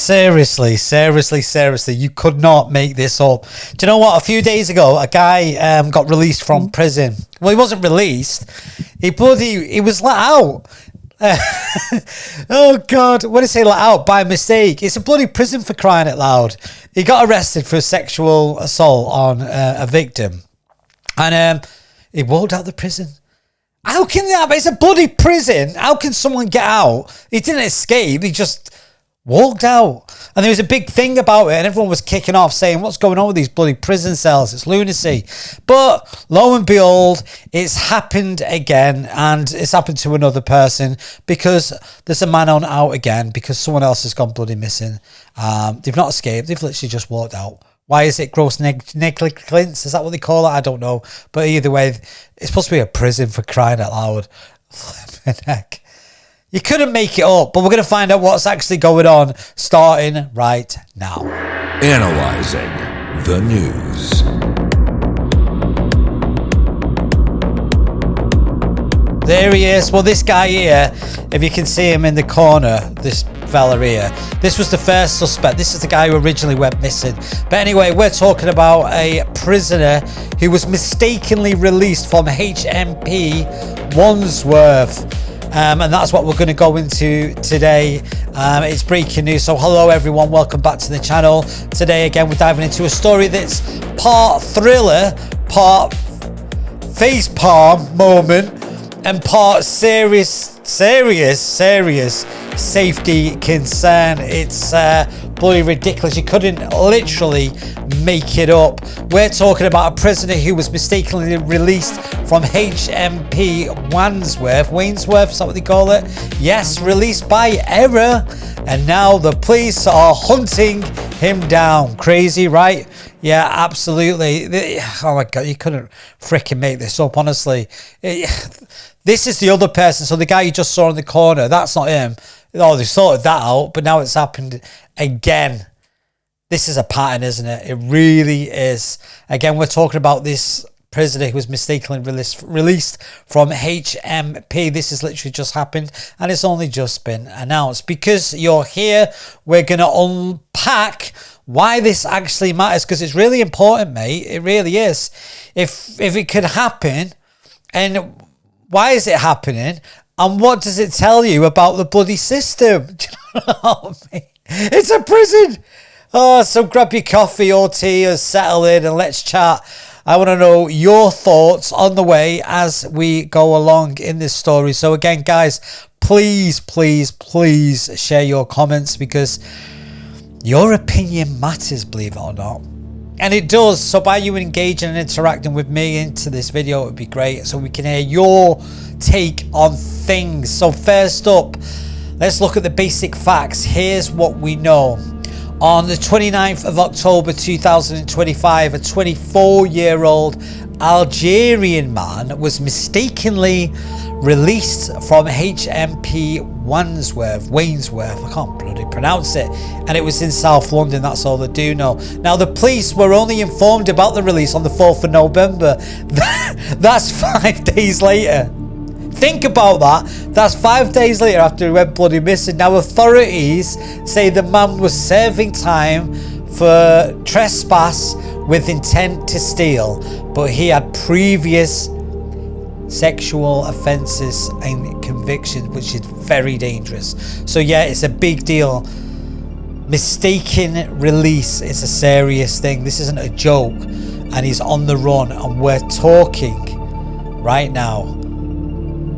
Seriously, you could not make this up. Do you know what? A few days ago, a guy got released from prison. Well, he wasn't released. He was let out. Oh God, what did I say? Let out by mistake. It's a bloody prison, for crying out loud. He got arrested for a sexual assault on a victim, and he walked out of the prison. How can that? It's a bloody prison. How can someone get out? He didn't escape. He just walked out. And there was a big thing about it, and everyone was kicking off saying, what's going on with these bloody prison cells? It's lunacy. But lo and behold, it's happened again, and it's happened to another person, because there's a man on out again because someone else has gone bloody missing. They've not escaped. They've literally just walked out. Why is it gross negligence? Is that what they call it? I don't know. But either way, it's supposed to be a prison, for crying out loud. Heck. You couldn't make it up, but we're going to find out what's actually going on starting right now. Analyzing the news. There he is. Well, this guy here, if you can see him in the corner, this fella here, this was the first suspect. This is the guy who originally went missing. But anyway, we're talking about a prisoner who was mistakenly released from HMP Wandsworth. And that's what we're going to go into today. It's breaking news. So hello everyone, welcome back to the channel. Today again we're diving into a story that's part thriller, part face palm moment, and part serious safety concern. It's bloody ridiculous. You couldn't literally make it up. We're talking about a prisoner who was mistakenly released from HMP Wandsworth, is that what they call it? Yes, released by error, and now the police are hunting him down. Crazy, right? Yeah, absolutely. Oh my God, you couldn't freaking make this up, honestly. This is the other person. So the guy you just saw in the corner, that's not him. Oh, they sorted that out, but now it's happened again. This is a pattern, isn't it? It really is. Again, we're talking about this prisoner who was mistakenly released from HMP. This has literally just happened, and it's only just been announced. Because you're here, we're going to unpack why this actually matters, because it's really important, mate. It really is. If it could happen, and why is it happening, and what does it tell you about the bloody system? Do you know what I mean? It's a prison. Oh, so grab your coffee or tea or settle in and let's chat. I want to know your thoughts on the way as we go along in this story. So again, guys, please share your comments, because your opinion matters, believe it or not. And it does. So by you engaging and interacting with me into this video, it would be great, so we can hear your take on things. So first up, let's look at the basic facts. Here's what we know. On the 29th of October 2025, a 24-year-old Algerian man was mistakenly released from HMP Wandsworth, I can't bloody pronounce it, and it was in South London. That's all they do know. Now, the police were only informed about the release on the 4th of November. That's 5 days later. Think about that. That's 5 days later after he went bloody missing. Now, authorities say the man was serving time for trespass with intent to steal, but he had previous sexual offences and convictions, which is very dangerous. So yeah, it's a big deal. Mistaken release is a serious thing. This isn't a joke, and he's on the run, and we're talking right now.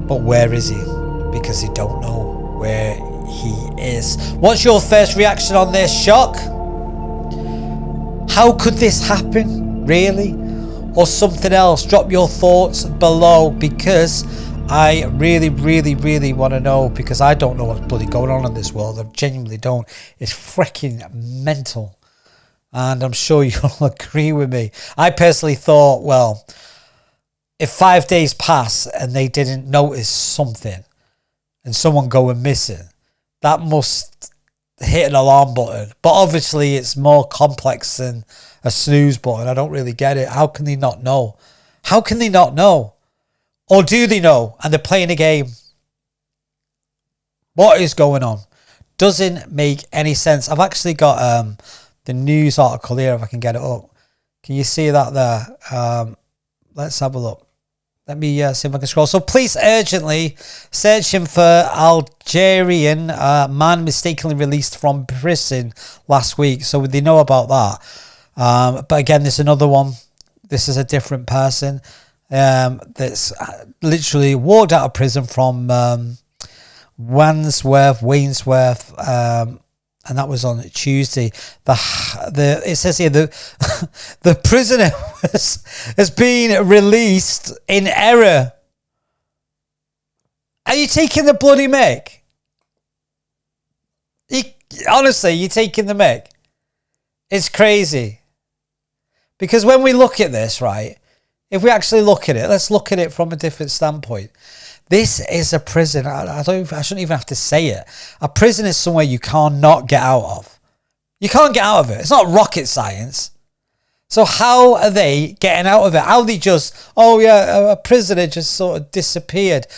But where is he? Because they don't know where he is. What's your first reaction on this? Shock? How could this happen? Really? Or something else? Drop your thoughts below, because I really want to know, because I don't know what's bloody going on in this world. I genuinely don't. It's freaking mental. And I'm sure you'll agree with me. I personally thought, well, if 5 days pass and they didn't notice something and someone going missing, that must hit an alarm button. But obviously it's more complex than a snooze button. I don't really get it. How can they not know? How can they not know? Or do they know and they're playing a game? What is going on? doesn't make any sense. I've actually got the news article here, if I can get it up. Can you see that there? Let's have a look. Let me see if I can scroll. So police urgently searching for Algerian man mistakenly released from prison last week. So they know about that. But again, there's another one. This is a different person that's literally walked out of prison from Wandsworth, and that was on Tuesday. It says here the prisoner has been released in error. Are you taking the bloody mick? Honestly, you're taking the mick. It's crazy. Because when we look at this, right, if we actually look at it, let's look at it from a different standpoint. This is a prison. I shouldn't even have to say it. A prison is somewhere you cannot get out of. You can't get out of it. It's not rocket science. So how are they getting out of it? How they just, a prisoner just sort of disappeared.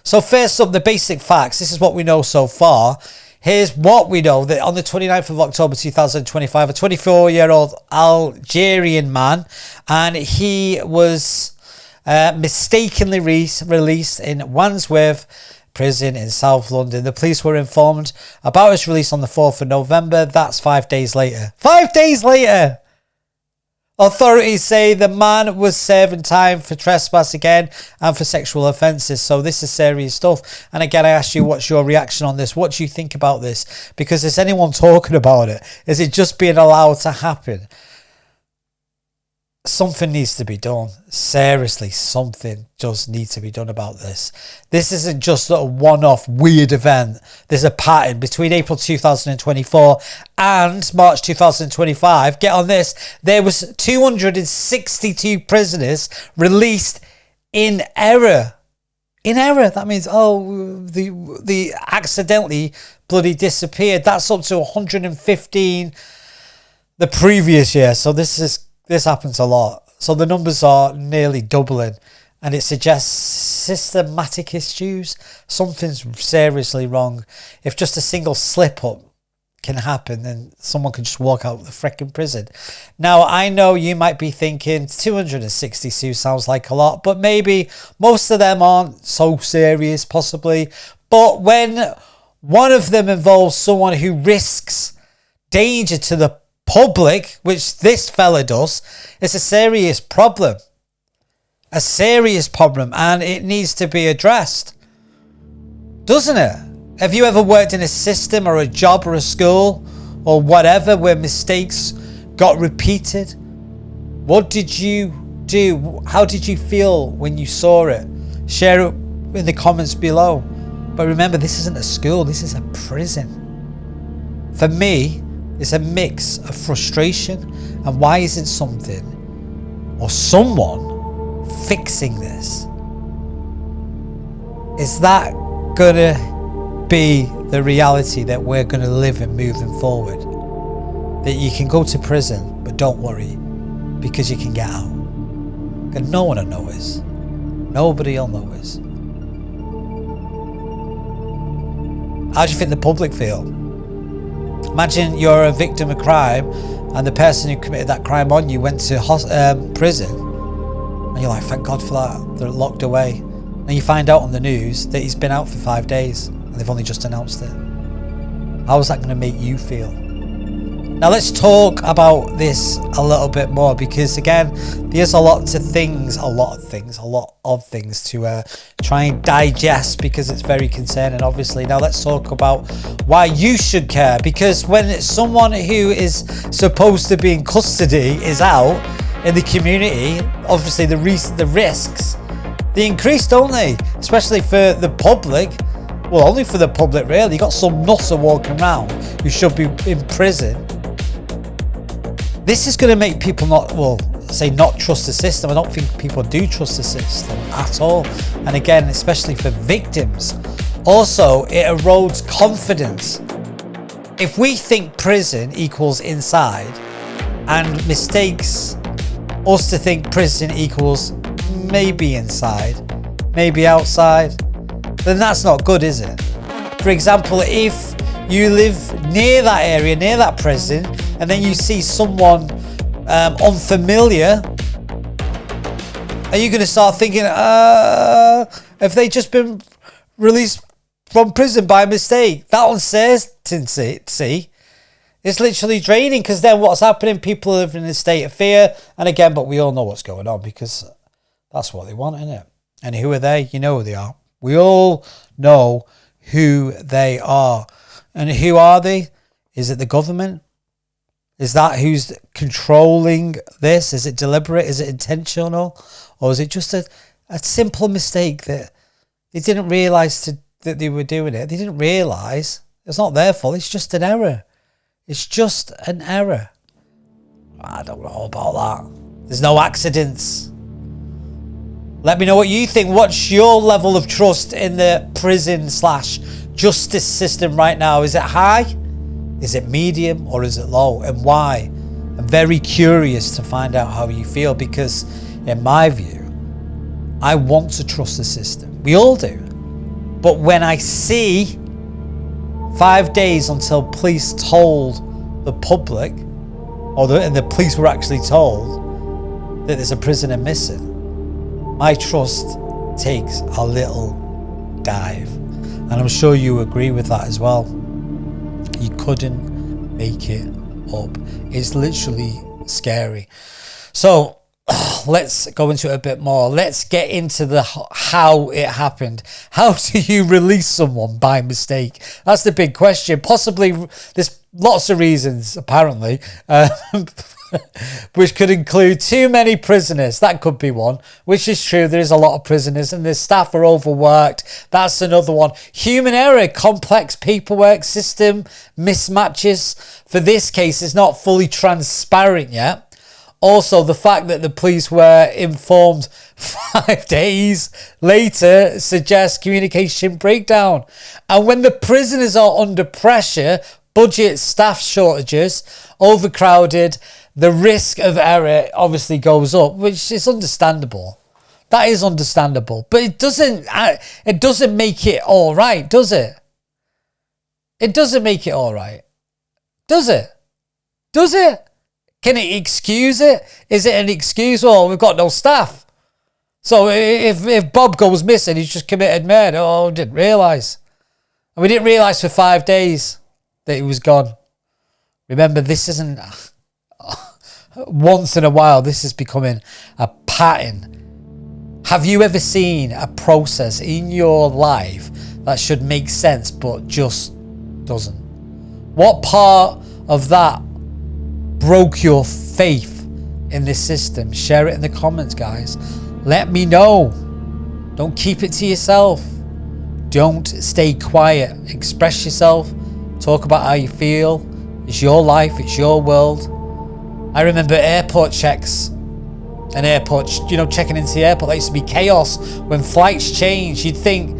So first up, the basic facts. This is what we know so far. Here's what we know, that on the 29th of October 2025, a 24-year-old Algerian man, and he was mistakenly released in Wandsworth prison in South London. The police were informed about his release on the 4th of November. That's 5 days later. 5 days later! Authorities say the man was serving time for trespass again and for sexual offences. So this is serious stuff. And again, I ask you, what's your reaction on this? What do you think about this? Because is anyone talking about it? Is it just being allowed to happen? Something needs to be done. Seriously, something does need to be done about this. This isn't just a one-off weird event. There's a pattern between April 2024 and March 2025. Get on this. There was 262 prisoners released in error. In error. That means, the accidentally bloody disappeared. That's up to 115 the previous year. So this happens a lot. So the numbers are nearly doubling, and it suggests systematic issues. Something's seriously wrong. If just a single slip up can happen, then someone can just walk out of the freaking prison. Now, I know you might be thinking 262 sounds like a lot, but maybe most of them aren't so serious, possibly. But when one of them involves someone who risks danger to the public, which this fella does, it's a serious problem. A serious problem, and it needs to be addressed. Doesn't it? Have you ever worked in a system or a job or a school or whatever where mistakes got repeated? What did you do? How did you feel when you saw it? Share it in the comments below. But remember, this isn't a school, this is a prison. For me, it's a mix of frustration and why isn't something or someone fixing this? Is that gonna be the reality that we're gonna live in moving forward? That you can go to prison, but don't worry, because you can get out. And no one will know us. Nobody will know us. How do you think the public feel? Imagine you're a victim of crime and the person who committed that crime on you went to prison, and you're like, thank God for that, they're locked away. And you find out on the news that he's been out for 5 days and they've only just announced it. How is that going to make you feel? Now let's talk about this a little bit more, because again, there's a lot of things to try and digest, because it's very concerning, obviously. Now let's talk about why you should care, because when someone who is supposed to be in custody is out in the community, obviously the risks, they increase, don't they? Especially for the public. Well, only for the public really. You got some nutter walking around who should be in prison. This is going to make people not trust the system. I don't think people do trust the system at all. And again, especially for victims. Also, it erodes confidence. If we think prison equals inside and mistakes us to think prison equals maybe inside, maybe outside, then that's not good, is it? For example, if you live near that area, near that prison, and then you see someone unfamiliar, are you going to start thinking, have they just been released from prison by mistake? That uncertainty, it's literally draining, because then what's happening? People live in a state of fear. And again, but we all know what's going on, because that's what they want, isn't it? And who are they? You know who they are. We all know who they are. And who are they? Is it the government? Is that who's controlling this? Is it deliberate? Is it intentional? Or is it just a simple mistake that they didn't realise that they were doing it? They didn't realise. It's not their fault. It's just an error. It's just an error. I don't know about that. There's no accidents. Let me know what you think. What's your level of trust in the prison/justice system right now? Is it high? Is it medium? Or is it low? And why? I'm very curious to find out how you feel, because in my view, I want to trust the system. We all do. But when I see 5 days until police told the public, and the police were actually told that there's a prisoner missing, my trust takes a little dive. And I'm sure you agree with that as well. You couldn't make it up. It's literally scary. So let's go into it a bit more. Let's get into the how it happened. How do you release someone by mistake? That's the big question. Possibly there's lots of reasons, apparently, which could include too many prisoners. That could be one, which is true. There is a lot of prisoners and the staff are overworked. That's another one. Human error, complex paperwork system, mismatches. For this case, it's not fully transparent yet. Also, the fact that the police were informed 5 days later suggests communication breakdown. And when the prisoners are under pressure, budget, staff shortages, overcrowded, the risk of error obviously goes up, which is understandable. That is understandable. But it doesn't make it all right, does it? It doesn't make it all right. Does it? Does it? Can it excuse it? Is it an excuse? Well, we've got no staff. So if Bob goes missing, he's just committed murder. Oh, didn't realise. And we didn't realise for 5 days that he was gone. Remember, this isn't once in a while. This is becoming a pattern. Have you ever seen a process in your life that should make sense but just doesn't? What part of that broke your faith in this system? Share it in the comments, guys. Let me know. Don't keep it to yourself. Don't stay quiet. Express yourself. Talk about how you feel. It's your life. It's your world. I remember airport checks and airports, checking into the airport. That used to be chaos when flights changed. You'd think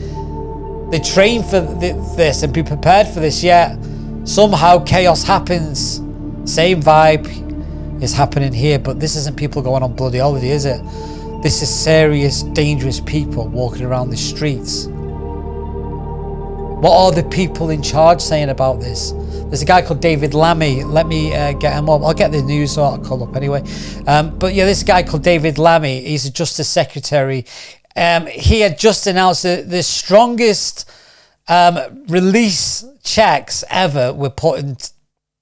they train for this and be prepared for this, yet somehow chaos happens. Same vibe is happening here, but this isn't people going on bloody holiday, is it? This is serious, dangerous people walking around the streets. What are the people in charge saying about this? There's a guy called David Lammy. Let me get him up. I'll get the news article up anyway. But yeah, this guy called David Lammy, he's a Justice Secretary. He had just announced that the strongest release checks ever were put in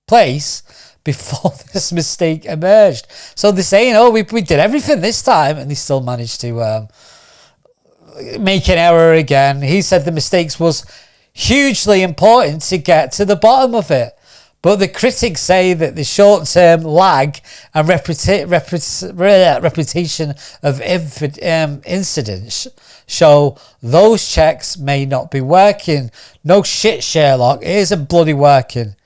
place before this mistake emerged. So they're saying, we did everything this time, and they still managed to make an error again. He said the mistakes was hugely important to get to the bottom of it. But the critics say that the short-term lag and reputation of incidents show those checks may not be working. No shit, Sherlock. It isn't bloody working.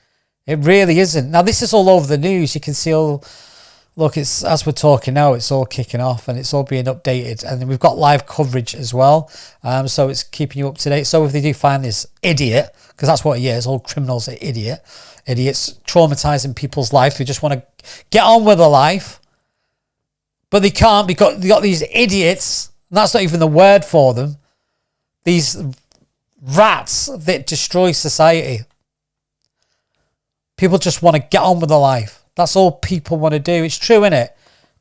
It really isn't. Now, this is all over the news. You can see look, it's as we're talking now, it's all kicking off and it's all being updated. And we've got live coverage as well. So it's keeping you up to date. So if they do find this idiot, because that's what he is, all criminals are idiots, traumatizing people's life who just want to get on with their life. But they can't because they got these idiots, and that's not even the word for them, these rats that destroy society. People just want to get on with their life. That's all people want to do. It's true, innit?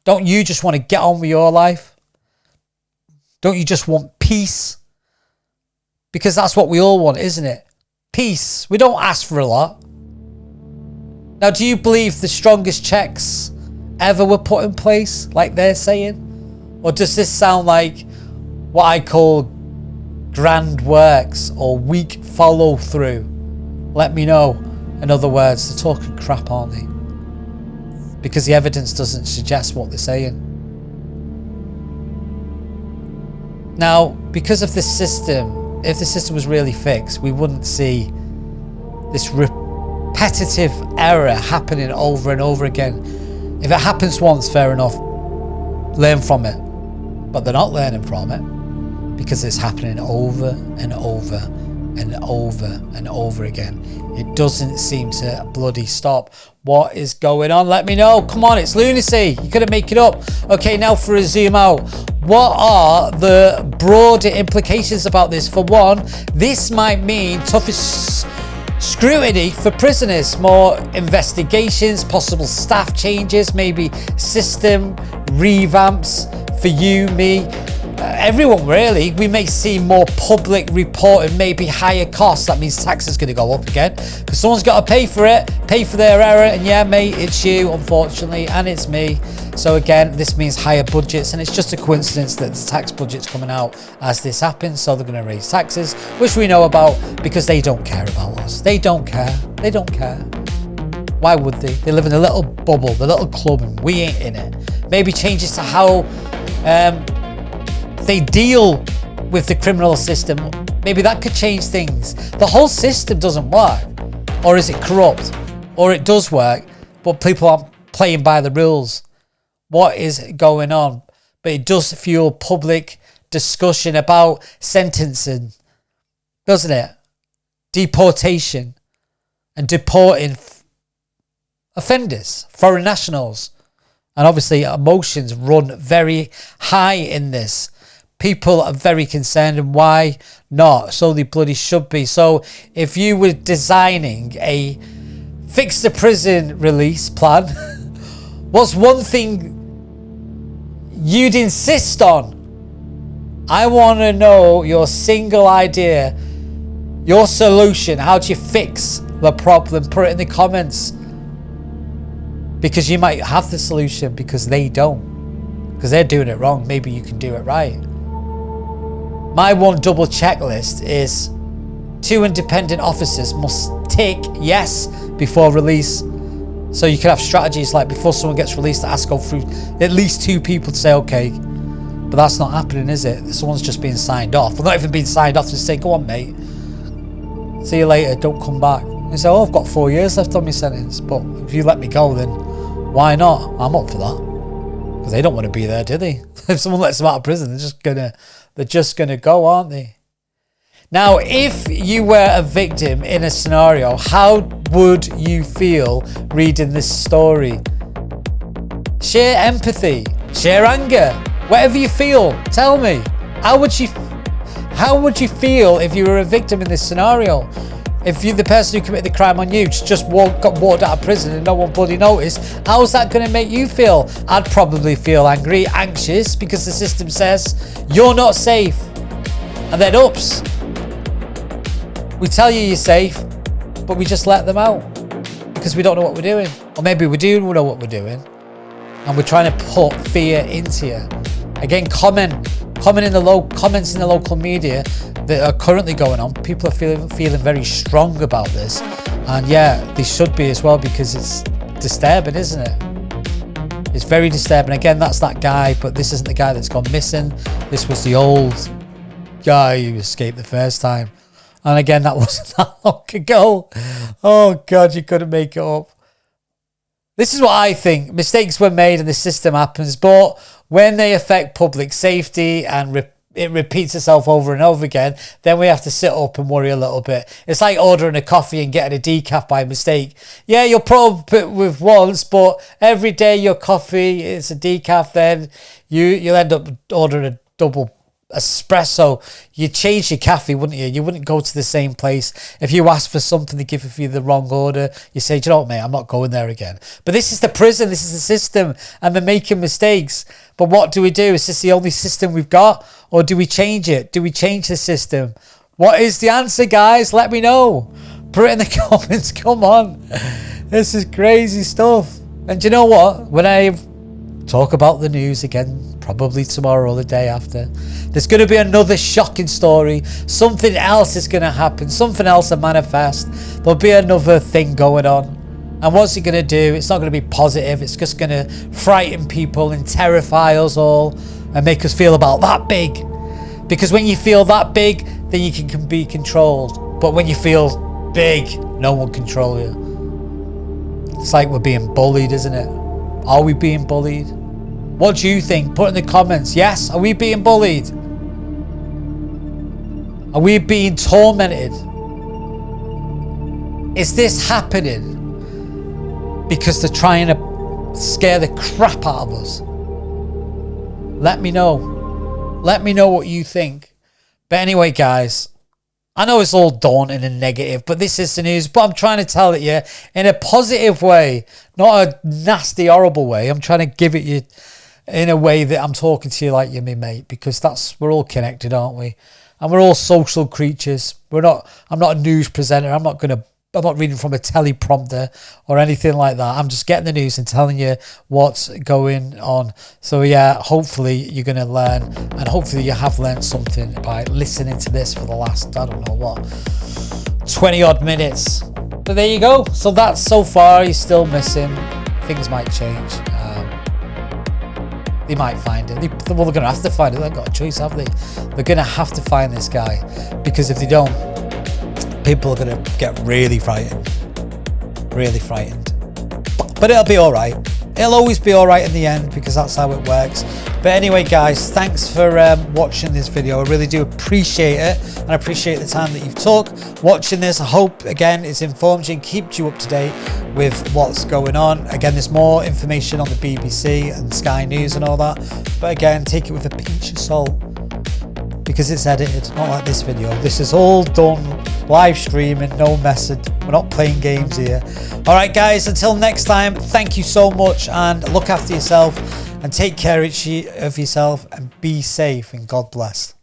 Don't you just want to get on with your life? Don't you just want peace? Because that's what we all want, isn't it? Peace. We don't ask for a lot. Now, do you believe the strongest checks ever were put in place, like they're saying? Or does this sound like what I call grand works or weak follow through? Let me know. In other words, they're talking crap, aren't they? Because the evidence doesn't suggest what they're saying. Now, because of this system, if the system was really fixed, we wouldn't see this repetitive error happening over and over again. If it happens once, fair enough, learn from it. But they're not learning from it because it's happening over and over and over and over again. It doesn't seem to bloody stop. What is going on? Let me know. Come on, it's lunacy. You couldn't make it up. Okay, now for a zoom out. What are the broader implications about this? For one, this might mean tougher scrutiny for prisoners, more investigations, possible staff changes, maybe system revamps for you, me, everyone really. We may see more public reporting, maybe higher costs. That means tax is going to go up again because someone's got to pay for it, pay for their error. And yeah, mate, it's you, unfortunately, and it's me. So again, this means higher budgets, and it's just a coincidence that the tax budget's coming out as this happens. So they're going to raise taxes, which we know about because they don't care about us. They don't care. They don't care. Why would they? They live in a little bubble, the little club, and we ain't in it. Maybe changes to how they deal with the criminal system. Maybe that could change things. The whole system doesn't work. Or is it corrupt? Or it does work, but people aren't playing by the rules. What is going on? But it does fuel public discussion about sentencing, doesn't it? Deportation and deporting offenders, foreign nationals. And obviously emotions run very high in this. People are very concerned, and why not? So they bloody should be. So if you were designing a fix the prison release plan, what's one thing you'd insist on? I want to know your single idea, your solution. How do you fix the problem? Put it in the comments. Because you might have the solution because they don't. Because they're doing it wrong. Maybe you can do it right. My one double checklist is 2 independent officers must tick yes before release. So you can have strategies like before someone gets released, that has to go through at least 2 people to say okay. But that's not happening, is it? Someone's just being signed off. Well, not even being signed off to say, go on, mate. See you later, don't come back. You say, oh, I've got 4 years left on my sentence. But if you let me go, then why not? I'm up for that. Because they don't want to be there, do they? If someone lets them out of prison, they're just gonna go, aren't they? Now, if you were a victim in a scenario, how would you feel reading this story? Share empathy, share anger, whatever you feel. Tell me, how would you feel if you were a victim in this scenario? If you're the person who committed the crime on you, just got walked out of prison and no one bloody noticed, how's that going to make you feel? I'd probably feel angry, anxious, because the system says you're not safe. And then oops, we tell you you're safe, but we just let them out because we don't know what we're doing. Or maybe we do know what we're doing and we're trying to put fear into you. Again, comments in the local media that are currently going on. People are feeling very strong about this, and yeah, they should be as well, because it's disturbing, isn't it? It's very disturbing. Again, that's that guy, but this isn't the guy that's gone missing. This was the old guy who escaped the first time, and again, that wasn't that long ago. Oh god, you couldn't make it up. This is what I think. Mistakes were made and the system happens, but when they affect public safety and it repeats itself over and over again, then we have to sit up and worry a little bit. It's like ordering a coffee and getting a decaf by mistake. Yeah, you'll probably put it with once, but every day your coffee is a decaf, then you'll end up ordering a double espresso, you'd change your cafe, wouldn't you? You wouldn't go to the same place. If you ask for something, they give you the wrong order. You say, do you know what, mate, I'm not going there again. But this is the prison, this is the system, and they're making mistakes. But what do we do? Is this the only system we've got? Or do we change it? Do we change the system? What is the answer, guys? Let me know. Put it in the comments. Come on. This is crazy stuff. And do you know what? When I talk about the news again, probably tomorrow or the day after, there's going to be another shocking story. Something else is going to happen. Something else will manifest. There'll be another thing going on. And what's it going to do? It's not going to be positive. It's just going to frighten people and terrify us all and make us feel about that big. Because when you feel that big, then you can be controlled. But when you feel big, no one can control you. It's like we're being bullied, isn't it? Are we being bullied? What do you think? Put in the comments. Yes, are we being bullied? Are we being tormented? Is this happening because they're trying to scare the crap out of us? Let me know. Let me know what you think. But anyway, guys, I know it's all daunting and negative, but this is the news. But I'm trying to tell it you in a positive way, not a nasty, horrible way. I'm trying to give it you in a way that I'm talking to you like you're my mate, because we're all connected, aren't we? And we're all social creatures. I'm not a news presenter. I'm not reading from a teleprompter or anything like that. I'm just getting the news and telling you what's going on. So yeah, hopefully you're going to learn, and hopefully you have learned something by listening to this for the last, I don't know what, 20 odd minutes. But there you go. So that's so far. He's still missing. Things might change. They might find it. They're going to have to find it. They've got a choice, have they? They're going to have to find this guy, because if they don't, people are going to get really frightened. Really frightened. But it'll be all right. It'll always be all right in the end, because that's how it works. But anyway, guys, thanks for watching this video. I really do appreciate it, and I appreciate the time that you've took watching this. I hope, again, it's informed you and keeps you up to date with what's going on. Again, there's more information on the BBC and Sky News and all that. But again, take it with a pinch of salt, because it's edited, not like this video. This is all done live streaming, no message. We're not playing games here. All right, guys, until next time, thank you so much, and look after yourself and take care of yourself, and be safe, and God bless.